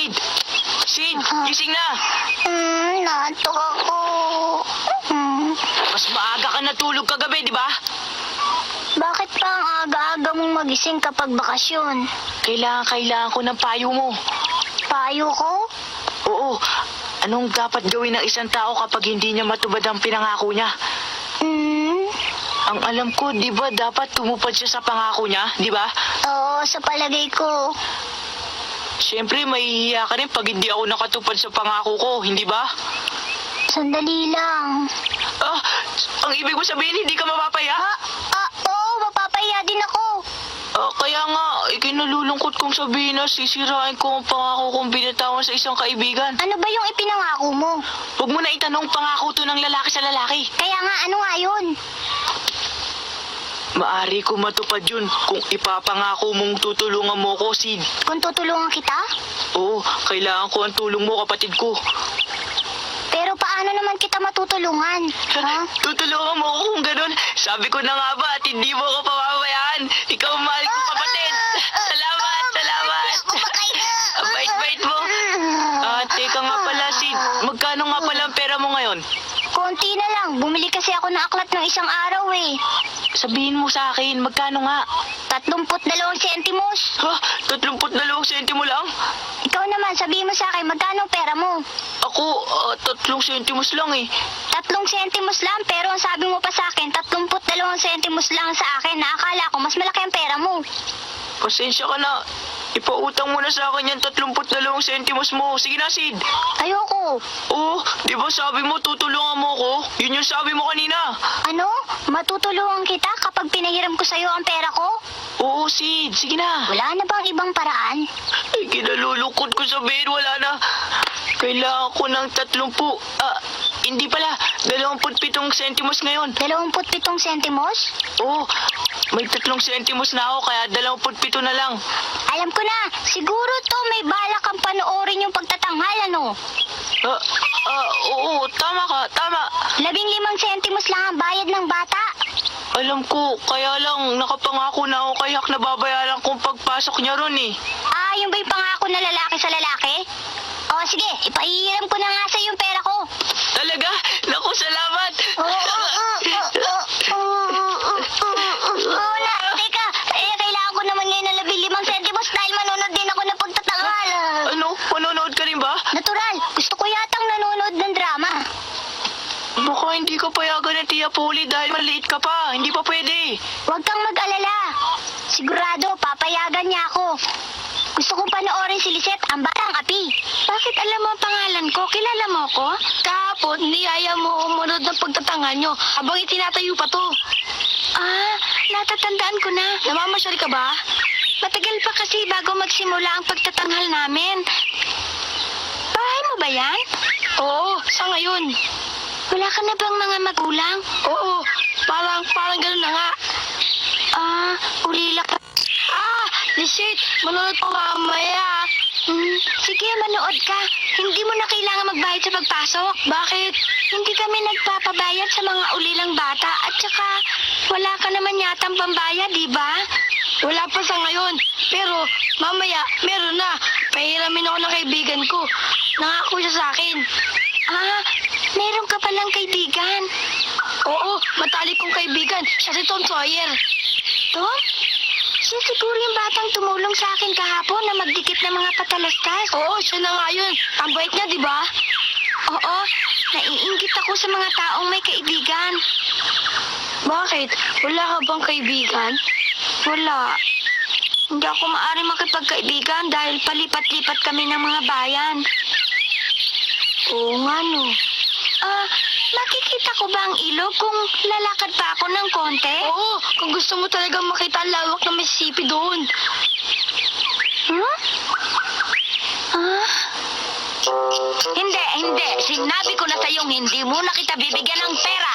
Sid! Sid, gising na! Naantok ako. Mas maaga ka natulog kagabi, di ba? Bakit pa ang aga-aga mong magising kapag bakasyon? Kailangan ko ng payo mo. Payo ko? Oo, anong dapat gawin ng isang tao kapag hindi niya matubad ang pinangako niya? Ang alam ko, di ba dapat tumupad siya sa pangako niya, di ba? Oo, sa palagay ko. Siyempre, mahihiya ka rin pag hindi ako nakatupad sa pangako ko, hindi ba? Sandali lang. Ah, ang ibig mo sabihin, hindi ka mapapaya? Oo, mapapahiya din ako. Kaya nga, ikinalulungkot kong sabihin na sisirain ko ang pangako kong binatawan sa isang kaibigan. Ano ba yung ipinangako mo? Huwag mo na itanong pangako to ng lalaki sa lalaki. Kaya nga, ano nga yun? Maari ko matupad yun kung ipapangako mong tutulungan mo ko, Sid. Kung tutulungan kita? Oo, kailangan ko ang tulong mo, kapatid ko. Pero paano naman kita matutulungan? Ha? Tutulungan mo ako kung ganun. Sabi ko na nga ba at hindi mo ako papabayaan. Ikaw ang mahal ko, kapatid. Salamat. Ang bait-bait mo. Teka nga pala, Sid. Magkano nga pala ang pera mo ngayon? Konti na lang. Bumili kasi ako ng aklat ng isang araw eh. Sabihin mo sa akin, magkano nga? 32 sentimos. Ha? 32 sentimo lang? Ikaw naman, sabihin mo sa akin, magkano ang pera mo? Ako, 3 sentimos lang eh. 3 sentimos lang, pero ang sabi mo pa sa akin, 32 sentimos lang sa akin. Nakakala ko, mas malaki ang pera mo. Pasensya ka na. Ipautang mo na sa akin yung 32 sentimos mo. Sige na, Sid. Ayoko. Oo, di ba sabi mo tutulungan mo ko? Yun yung sabi mo kanina. Ano? Matutulungan kita kapag pinahiram ko sa'yo ang pera ko? Oo, Sid. Sige na. Wala na bang ibang paraan? Ay, kinalulungkot ko sabihin. Wala na. Kailangan ko ng 30. Hindi pala. 27 sentimos ngayon. 27 sentimos? Oo, may 3 sentimos na ako kaya 27 na lang. Alam ko na, siguro to may balak kang panoorin yung pagtatanghal, ano? Oo, tama ka, tama. 15 sentimos lang ang bayad ng bata. Alam ko, kaya lang nakapangako na ako kay Hak na babayaran kong pagpasok niya ron eh. Yung ba yung pangako na lalaki sa lalaki? O sige, ipahihiram ko na nga sa yung pera ko. Talaga? Naku, salamat! Oo na, teka, kailangan ko naman ngayon ng 15 sentimos dahil manonood din ako ng pagtatanghal. Ano? Manonood ka rin ba? Natural, gusto ko yatang nanonood ng drama. Baka hindi ka payagan ni Tia Polly dahil maliit ka pa. Hindi pa pwede. Huwag kang mag-alala. Sigurado, papayagan niya ako. Gusto kong panoorin si Lisette, ang batang api. Bakit alam mo ang pangalan ko? Kilala mo ako? Kahapon, niyaya mo umunod ng pagtatangal nyo habang itinatayo pa to. Natatandaan ko na. Namamasyal ka ba? Matagal pa kasi bago magsimula ang pagtatanghal namin. Bahay mo ba yan? Oo, sa ngayon. Wala ka na bang mga magulang? Oo, parang gano'n na nga. Ulila ka. Lisette, manood ko mamaya. Sige, manood ka. Hindi mo na kailangan magbayad sa pagpasok. Bakit? Hindi kami nagpapabayad sa mga ulilang bata at saka wala ka naman yatang pambayad, di ba? Wala pa sa ngayon. Pero mamaya, meron na. Pahiramin ako ng kaibigan ko. Nangako siya sa akin. Meron ka palang kaibigan? Oo, matalik kong kaibigan. Siya si Tom Sawyer. Tom? Siya siguro yung batang tumulong sa akin kahapon na magdikit ng mga patalastas. Oo, siya na nga yun. Ang bait niya, di ba? Oo, naiinggit ako sa mga taong may kaibigan. Bakit? Wala ka bang kaibigan? Wala. Hindi ako maaari makipagkaibigan dahil palipat-lipat kami ng mga bayan. Oo nga, no. Makikita ko ba ang ilog kung lalakad pa ako ng konti? Oo, kung gusto mo talagang makita ang lawak ng Mississippi doon. Hindi. Sinabi ko na sa'yong hindi mo na kita bibigyan ng pera.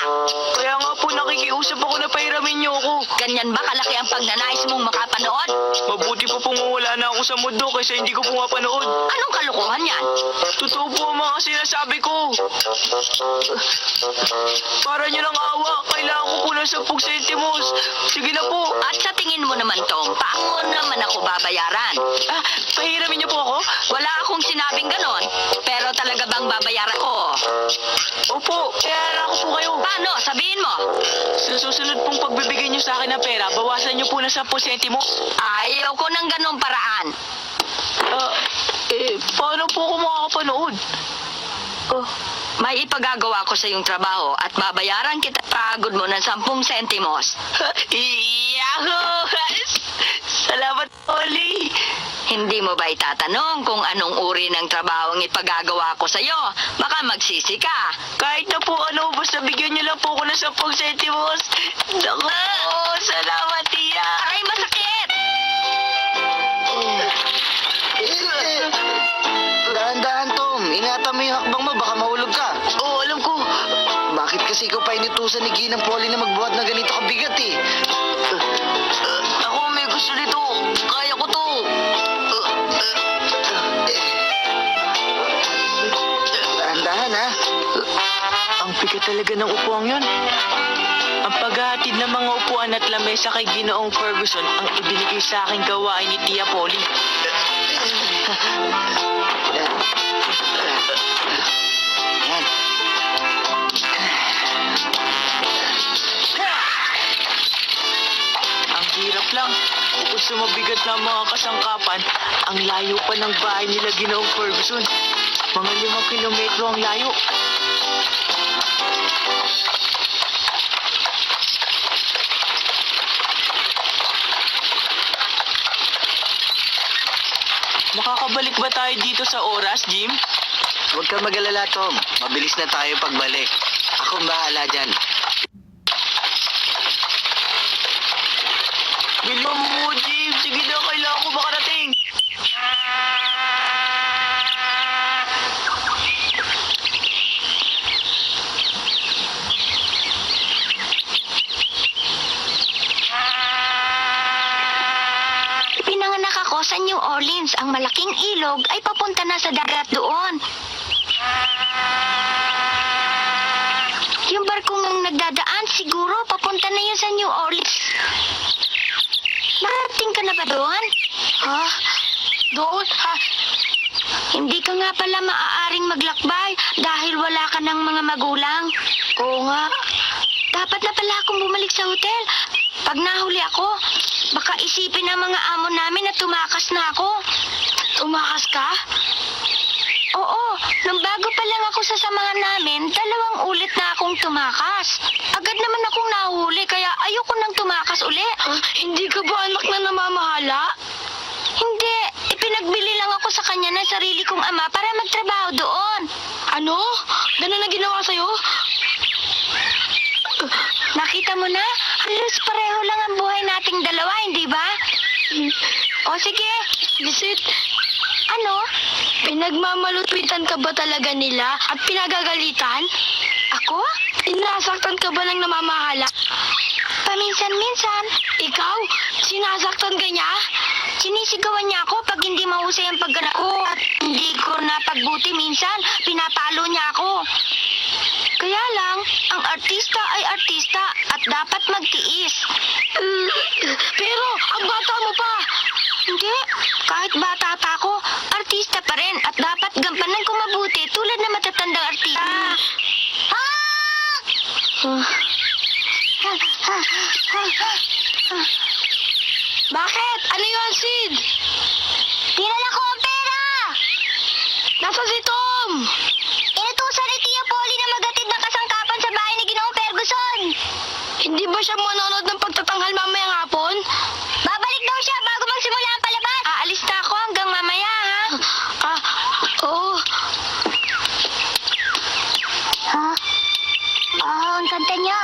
Kaya nga po nakikiusap ako na pahiramin niyo ako. Ganyan ba kalaki ang pagnanais mong makapanood? Mabuti pa pong wala na ako sa mundo kaysa hindi ko po mapanood. Anong kalokohan yan? Totoo po ang mga sinasabi ko. Para niyo ng awa, kailangan ko po ng 10 sentimos. Sige na po. At sa tingin mo naman, Tom, paano naman ako babayaran? Ah, pahiramin niyo po ako? Wala akong sinabing ganon. Pero talaga bang babayaran ko? Opo, kaya ako po kayo. Paano? Sabihin mo. Sa susunod pong pagbibigay niyo sa akin ng pera, bawasan niyo po ng 10 sentimos. Ayaw ko ng ganong paraan. Paano po ako makakapanood? Oh, may ipagagawa ko sa iyong trabaho at babayaran kita pagod mo ng 10 sentimos. Yahoo! Salamat, Oli. Hindi mo ba itatanong kung anong uri ng trabaho ang ipagagawa ko sa iyo? Baka magsisi ka. Kahit na po ano, basta bigyan niyo lang po ako ng 10 sentimos. Naku, salamat, Tia. Aray, masakit! Dahan-dahan, Tom. Ingatan mo yung hakbang mo, baka mahulog ka. Oo, alam ko. Bakit kasi ikaw pa inutusan ni Ginang Polly na magbuhat na ganito kabigat eh? Ako may gusto nito. Kaya ko to. Dahan-dahan, ha? Ang bigat talaga ng upuan yun. Ang paghahatid ng mga upuan at lamesa kay Ginoong Ferguson ang ibinigay sa aking gawain ni Tia Polly. Yan. Ang hirap lang. Bukod sa mabigat na mga kasangkapan, ang layo pa ng bahay nila Ginoong Ferguson. Mga 5 kilometro ang layo. Makakabalik ba tayo dito sa oras, Jim? Huwag ka mag-alala, Tom. Mabilis na tayo pagbalik. Akong bahala dyan. Bilisan mo, Jim. Sige na, kailangan ko makarating. Pinanganak ako sa New Orleans. Ang malaking ilog ay papunta na sa dagat doon. Yung barkong ang nagdadaan, siguro papunta na yun sa New Orleans. Nakarating ka na ba doon? Ha? Doon? Ha? Hindi ka nga pala maaaring maglakbay dahil wala ka ng mga magulang. Oo nga. Dapat na pala akong bumalik sa hotel. Pag nahuli ako, baka isipin ng mga amo namin na tumakas na ako. Tumakas ka? Oo, nung bago pa lang ako sa samahan namin, 2 ulit na akong tumakas. Agad naman akong nahuli, kaya ayoko nang tumakas uli. Hindi ka ba anak na namamahala? Hindi, ipinagbili lang ako sa kanya ng sarili kong ama para magtrabaho doon. Ano? Ganun na ginawa sa'yo? Nakita mo na? Halos pareho lang ang buhay nating dalawa, hindi ba? O sige, visit. Ano? Pinagmamalutwitan ka ba talaga nila at pinagagalitan? Ako? Sinasaktan ka ba ng namamahala? Paminsan-minsan. Ikaw? Sinasaktan ka niya? Sinisigawan niya ako pag hindi mahusay ang pagganap ko at hindi ko napagbuti minsan. Pinapalo niya ako. Kaya lang, ang artista ay artista at dapat magtiis. Pero, ang bata mo pa. Hindi, kahit bata pa ako, artista pa rin at dapat gampanan ko mabuti tulad na matatandang artista. Bakit? Ano yun, Sid? Tinala ko ang pera! Nasa si Tom? Inutusan ni Tia Polly na magatid ng kasangkapan sa bahay ni Ginoong Ferguson. Hindi ba siya manonood ng pagtatanghal mamayang hapon? Babalik daw siya bago magsimula ang palabas. Aalis na ako hanggang mamaya, ha? Oo. Ha? Ang kanta niya.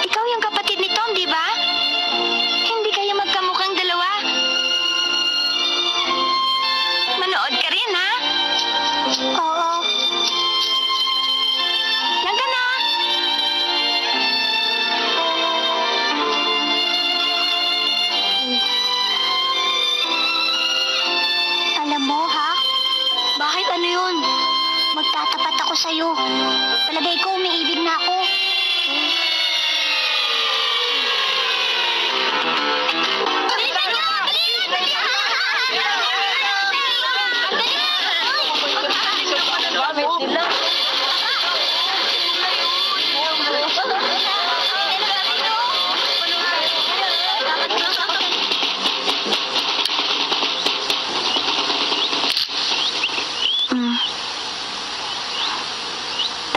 Ikaw yung kapatid ni Tom, di ba? Hindi kayo magkamukhang dalawa. Oo. Nandiyan na. Alam mo, ha? Bakit ano yun? Magtatapat ako sa'yo. Palagay ko, umiibig na ako.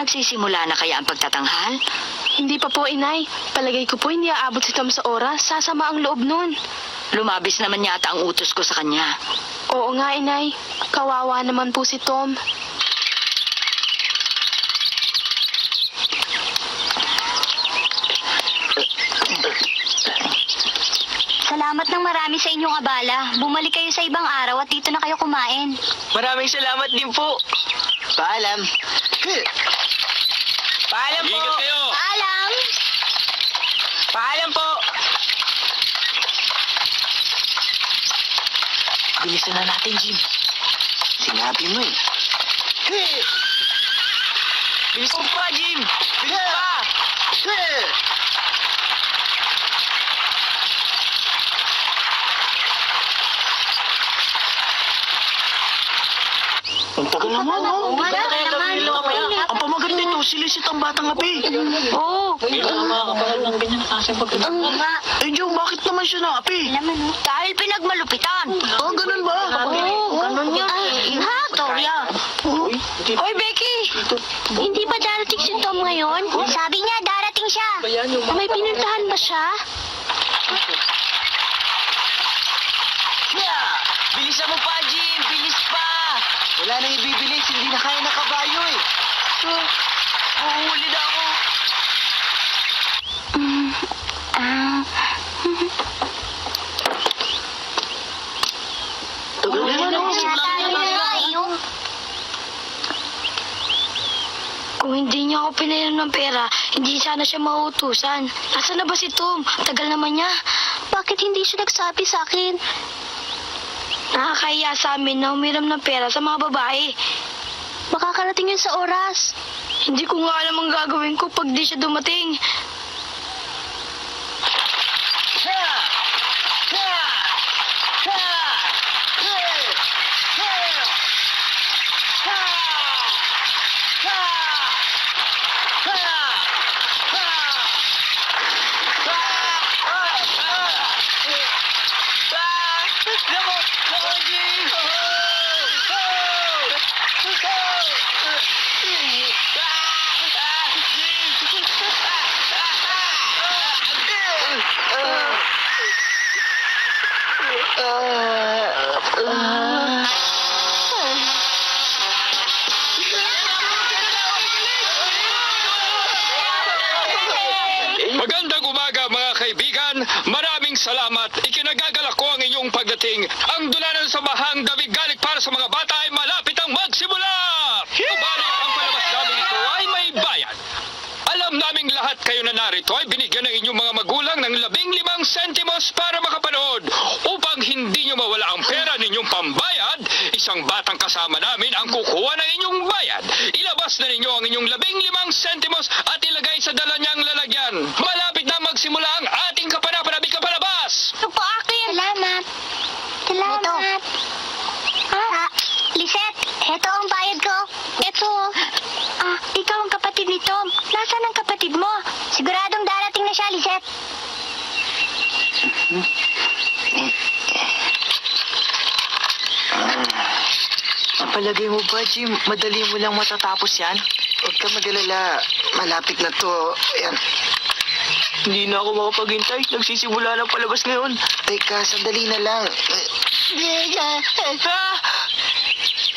Nagsisimula na kaya ang pagtatanghal? Hindi pa po, Inay. Palagay ko po hindi aabot si Tom sa oras. Sasama ang loob nun. Lumabis naman yata ang utos ko sa kanya. Oo nga, Inay. Kawawa naman po si Tom. Salamat ng marami sa inyong abala. Bumalik kayo sa ibang araw at dito na kayo kumain. Maraming salamat din po. Paalam. Paalam po. Ingat kayo! Paalam! Paalam po. Bilisan na natin, Jim. Sinabi mo eh. Bilis mo pa, Jim. Bilis pa. Ang tagal naman, oh. Oo nga, Kaya naman. kami nila mamaya. Ang pamagat nito, silisit ang batang api. Oo. Oo nga. Eh, Jong, bakit naman siya naapi? Naman, oh. Dahil pinagmalupitan. Oh, ganun ba? Oo, ganun yun. Ha, Toria? Hoy, Becky. Hindi ba darating si Tom ngayon? Sabi niya, darating siya. May pinuntahan ba siya? Bilisan mo pa, Jim. Bilis pa. Wala nang ibibilis, hindi na kaya ng kabayo eh. Huhuli na ako. Tagal naman, oh. Kung hindi niya ako pinainom ng pera, hindi sana siya mauutusan. Nasaan na ba si Tom? Tagal naman niya. Bakit hindi siya nagsabi sa akin? Nakakahiya sa amin na umiram ng pera sa mga babae. Makakarating yun sa oras. Hindi ko nga alam ang gagawin ko pag di siya dumating. Magandang umaga mga kaibigan. Maraming salamat. Ikinagagalak ko ang inyong pagdating. Ang dulanan sa bahang dabig-galik para sa mga bata ay malapit ang magsimula. Subalit ang palabas namin ito ay may bayad. Alam naming lahat kayo na narito ay binigyan ng inyong mga magulang ng 15 sentimos para makapanood. Upang hindi nyo mawala ang pera ninyong pambayad, isang batang kasama namin ang kukuha ng inyong bayad. Ilabas na ninyo ang inyong 15 sentimos at ilagay sa dala niyang lalagyan. Malapit na magsimula ang ating kapanapanabik na palabas. Ito po akin. Salamat. Salamat. Ha? Lisette, eto ang bayad ko. Eto. Ikaw ang kapatid ni Tom. Nasaan ang kapatid mo? Siguradong darating na siya, Lisette. Ang palagay mo ba, Jim, madali mo lang matatapos yan? Huwag ka mag-alala. Malapit na to. Ayan. Hindi na ako makapaghintay. Nagsisimula ng palabas ngayon. Teka, sandali na lang.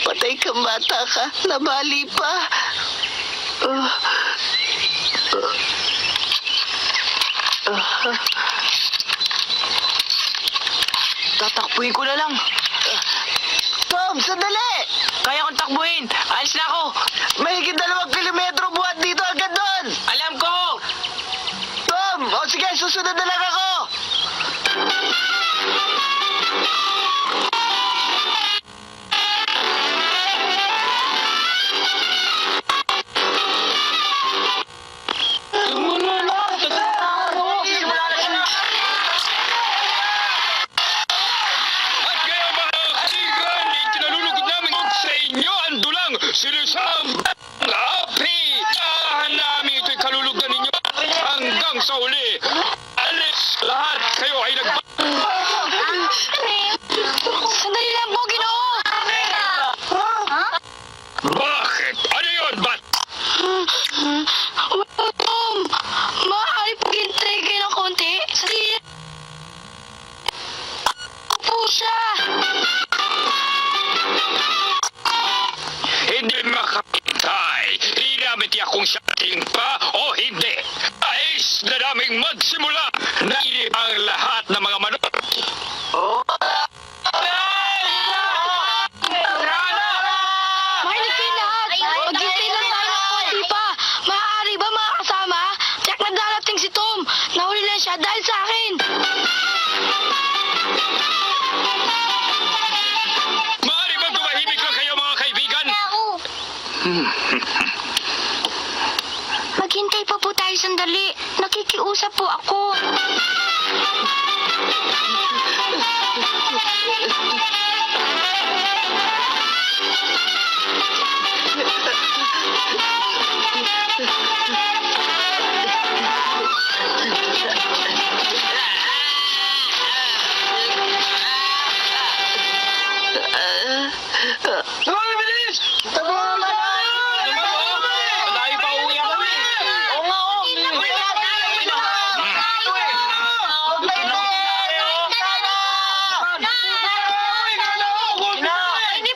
Patay ka, bata ka. Nabali pa. Tatakpuin ko na lang. Tom! Tom, sandali! Kaya kong takbuhin. Alis na ako. Mahigit 2 kilometro buhat dito agad doon! Alam ko. Tom, o sige, susunod na lang ako! At ngayon mga kaibigan, ikinalulugod namin sa inyo ang dulang sinisang api. Ahan namin ito'y kalulugan ninyo hanggang sa uli. Alis lahat kayo ay Sandali lang po, Ginoo! Bakit? Ano yun? Ba't? Tom, maaari paghintay kayo ng konti? Sandali po siya. Hindi makapitay. Hindi namin tiyak kung siya ating pa o hindi. Ais na naming magsimula. Nainip ang lahat ng mga manok. Makinig kayo lahat. Maghintay lang tayo ng konti pa. Maaari ba mga kasama? Tiyak na darating si Tom. Nahuli lang siya dahil sa akin. Maaari bang tumahimik lang kayo mga kaibigan? Maghintay pa po tayo sandali. Nakikiusap po ako. Tumawa, bilis! Tabuhan mo! Malayo pa uwi ako eh. Oo nga, oo!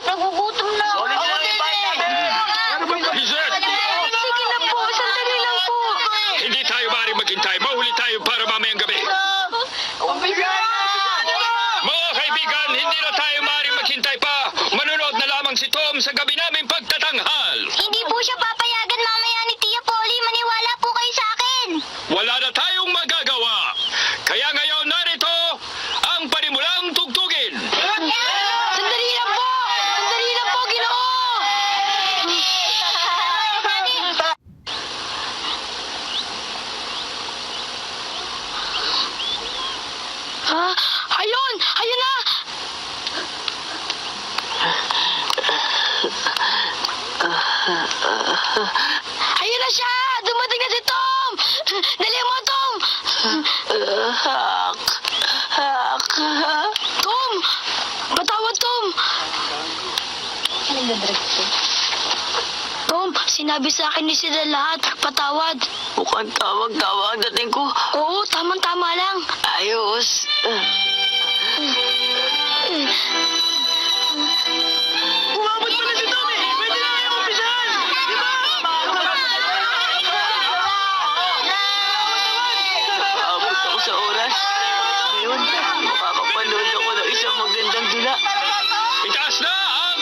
Nagugutom na. Lizette, Sige na po, sandali lang po. hindi tayo maaari maghintay. Mahuli tayo para mamayang gabi. Mga kaibigan, hindi na tayo maaari maghintay pa. Manonood na lamang si Tom sa gabi namin pagtatanghal. Hindi po siya papayagan mamaya ni Tia Polly. Maniwala po kayo sa akin. Wala na tayong magagawa. Kaya ngayon narito ang panimulang tugtugin. Sandali lang po. Sandali lang po, Ginoo. Ha? Ayun! Ayun na! Ayun na siya! Dumating na si Tom! Dali mo, Tom! Tom! Patawad, Tom! Tom, sinabi sa akin ni sila lahat. Patawad. Mukhang tawag-tawag dating ko. Oo, tamang-tama lang. Ayos. Umabot pala si Tom eh! Pwede na kayong umpisahan! Di ba? Abot ako sa oras. Ngayon, makakapanood ako ng isang magandang dula. Itaas na ang